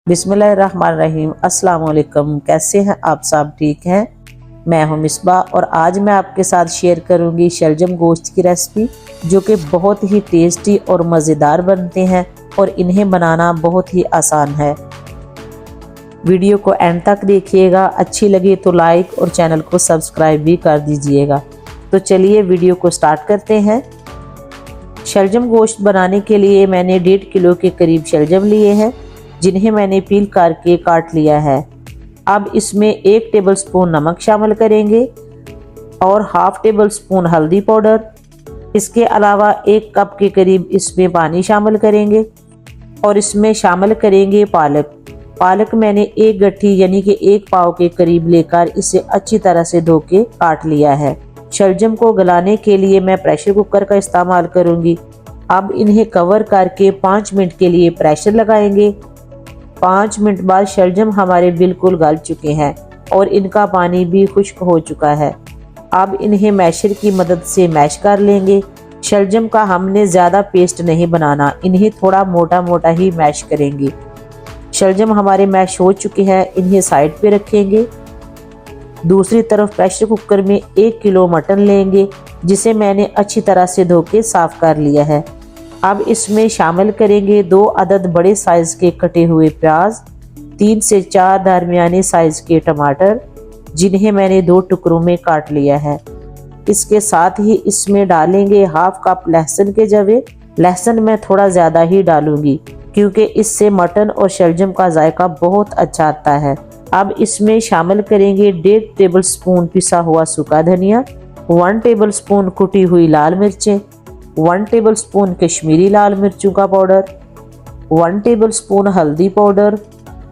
बिस्मिल्लाहिर्रहमानिर्रहीम। अस्सलाम वालेकुम। कैसे हैं आप सब? ठीक हैं। मैं हूं मिसबा और आज मैं आपके साथ शेयर करूंगी शलजम गोश्त की रेसिपी, जो कि बहुत ही टेस्टी और मज़ेदार बनते हैं और इन्हें बनाना बहुत ही आसान है। वीडियो को एंड तक देखिएगा। अच्छी लगे तो लाइक और चैनल को सब्सक्राइब भी कर दीजिएगा। तो चलिए वीडियो को स्टार्ट करते हैं। शलजम गोश्त बनाने के लिए मैंने 1.5 किलो के करीब शलजम लिए हैं, जिन्हें मैंने पील करके काट लिया है। अब इसमें 1 टेबलस्पून नमक शामिल करेंगे और हाफ टेबल स्पून हल्दी पाउडर। इसके अलावा 1 कप के करीब इसमें पानी शामिल करेंगे और इसमें शामिल करेंगे पालक मैंने 1 गट्ठी यानी कि 1 पाव के करीब लेकर इसे अच्छी तरह से धो के काट लिया है। शलजम को गलाने के लिए मैं प्रेशर कुकर का इस्तेमाल करूंगी। अब इन्हें कवर करके 5 मिनट के लिए प्रेशर लगाएंगे। 5 मिनट बाद शलजम हमारे बिल्कुल गल चुके हैं और इनका पानी भी खुश्क हो चुका है। अब इन्हें मैशर की मदद से मैश कर लेंगे। शलजम का हमने ज़्यादा पेस्ट नहीं बनाना, इन्हें थोड़ा मोटा मोटा ही मैश करेंगे। शलजम हमारे मैश हो चुके हैं, इन्हें साइड पे रखेंगे। दूसरी तरफ प्रेशर कुकर में 1 किलो मटन लेंगे, जिसे मैंने अच्छी तरह से धो के साफ़ कर लिया है। अब इसमें शामिल करेंगे 2 अदद बड़े साइज़ के कटे हुए प्याज, 3 से 4 दरमियाने साइज़ के टमाटर, जिन्हें मैंने 2 टुकड़ों में काट लिया है। इसके साथ ही इसमें डालेंगे हाफ कप लहसुन के जवे। लहसुन मैं थोड़ा ज़्यादा ही डालूंगी क्योंकि इससे मटन और शलजम का जायका बहुत अच्छा आता है। अब इसमें शामिल करेंगे 1.5 टेबलस्पून पिसा हुआ सूखा धनिया, 1 टेबलस्पून कुटी हुई लाल मिर्चें, 1 टेबलस्पून कश्मीरी लाल मिर्चों का पाउडर, 1 टेबलस्पून हल्दी पाउडर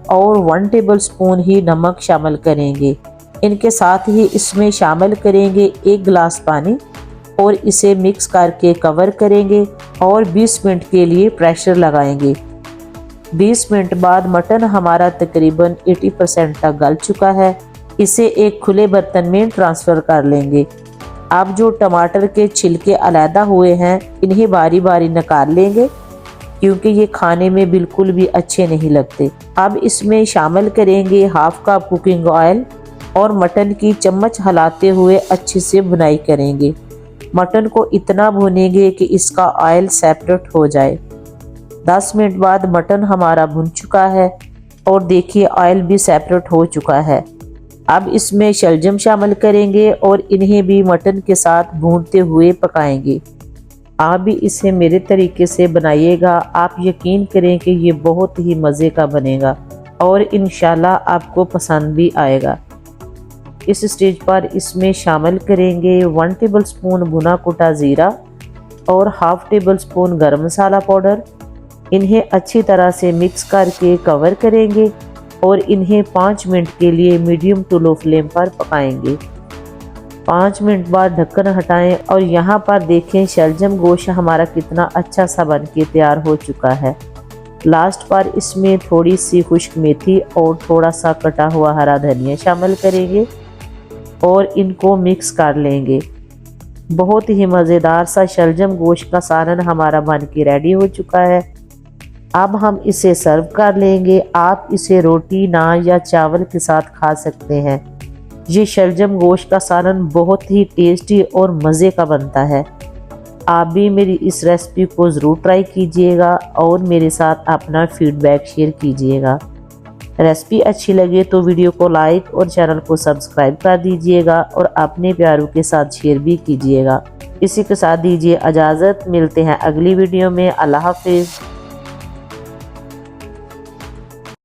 और 1 टेबलस्पून ही नमक शामिल करेंगे। इनके साथ ही इसमें शामिल करेंगे 1 गिलास पानी और इसे मिक्स करके कवर करेंगे और 20 मिनट के लिए प्रेशर लगाएंगे। 20 मिनट बाद मटन हमारा तकरीबन 80% तक गल चुका है। इसे एक खुले बर्तन में ट्रांसफ़र कर लेंगे। अब जो टमाटर के छिलके अलहदा हुए हैं, इन्हें बारी बारी निकाल लेंगे क्योंकि ये खाने में बिल्कुल भी अच्छे नहीं लगते। अब इसमें शामिल करेंगे हाफ कप कुकिंग ऑयल और मटन की चम्मच हिलाते हुए अच्छे से भुनाई करेंगे। मटन को इतना भूनेंगे कि इसका ऑयल सेपरेट हो जाए। 10 मिनट बाद मटन हमारा भुन चुका है और देखिए ऑयल भी सेपरेट हो चुका है। अब इसमें शलजम शामिल करेंगे और इन्हें भी मटन के साथ भूनते हुए पकाएंगे। आप भी इसे मेरे तरीके से बनाइएगा। आप यकीन करें कि ये बहुत ही मज़े का बनेगा और इंशाल्लाह आपको पसंद भी आएगा। इस स्टेज पर इसमें शामिल करेंगे 1 टेबलस्पून भुना कुटा ज़ीरा और हाफ टेबल स्पून गर्म मसाला पाउडर। इन्हें अच्छी तरह से मिक्स करके कवर करेंगे और इन्हें 5 मिनट के लिए मीडियम टू लो फ्लेम पर पकाएंगे। 5 मिनट बाद ढक्कन हटाएं और यहाँ पर देखें शलजम गोश्त हमारा कितना अच्छा सा बन के तैयार हो चुका है। लास्ट पर इसमें थोड़ी सी खुश्क मेथी और थोड़ा सा कटा हुआ हरा धनिया शामिल करेंगे और इनको मिक्स कर लेंगे। बहुत ही मज़ेदार सा शलजम गोश्त का सालन हमारा बन के रेडी हो चुका है। अब हम इसे सर्व कर लेंगे। आप इसे रोटी, नान या चावल के साथ खा सकते हैं। ये शलजम गोश्त का सालन बहुत ही टेस्टी और मज़े का बनता है। आप भी मेरी इस रेसिपी को ज़रूर ट्राई कीजिएगा और मेरे साथ अपना फीडबैक शेयर कीजिएगा। रेसिपी अच्छी लगे तो वीडियो को लाइक और चैनल को सब्सक्राइब कर दीजिएगा और अपने प्यारों के साथ शेयर भी कीजिएगा। इसी के साथ दीजिए इजाज़त। मिलते हैं अगली वीडियो में। अल्लाह हाफिज़।